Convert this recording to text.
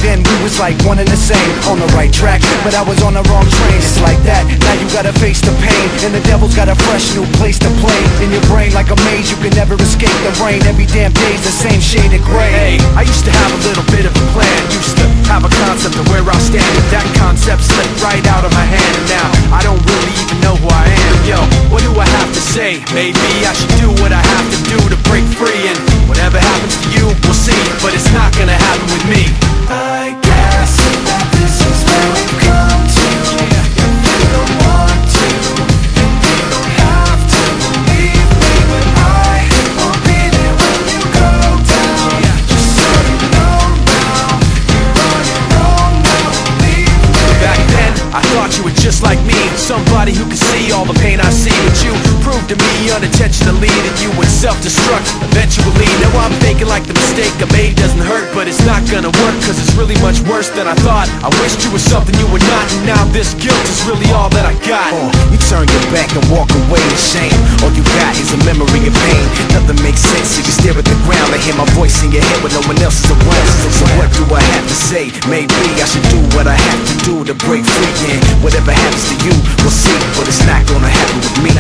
then we was like one and the same. On the right track, but I was on the wrong train. It's like that, now you gotta face the pain, and the devil's got a fresh new place to play. In your brain like a maze, you can never escape the rain. Every damn day's the same shade of gray. Hey, I used to have a little bit of a plan, used to have a concept of where I'll stand, but that concept slipped right out of my hand, and now I don't really even know who I am. Yo, what do I have to say? Maybe I should do what I have to do to break free, and whatever happens to you, we'll see, but it's not gonna happen with me. I guess that this is where we come to. If you don't want to, then you don't have to believe me, but I will be there when you go down. Just so you know now, you're on your own now, believe me. Back then, I thought you were just like me, somebody who could see all the pain I see, but you proved to me unintentionally that you would self-destruct eventually. Now I'm thinking like the mistake I made doesn't hurt, but it's not gonna work, cause it's really much worse than I thought. I wished you were something you were not, and now this guilt is really all that I got. You turn your back and walk away in shame. All you got is a memory of pain. Nothing makes sense if you stare at the ground and hear my voice in your head when no one else is around. So what do I have to say? Maybe I should do what I have to do to break free, and whatever happens to you, we'll see, but it's not gonna happen with me.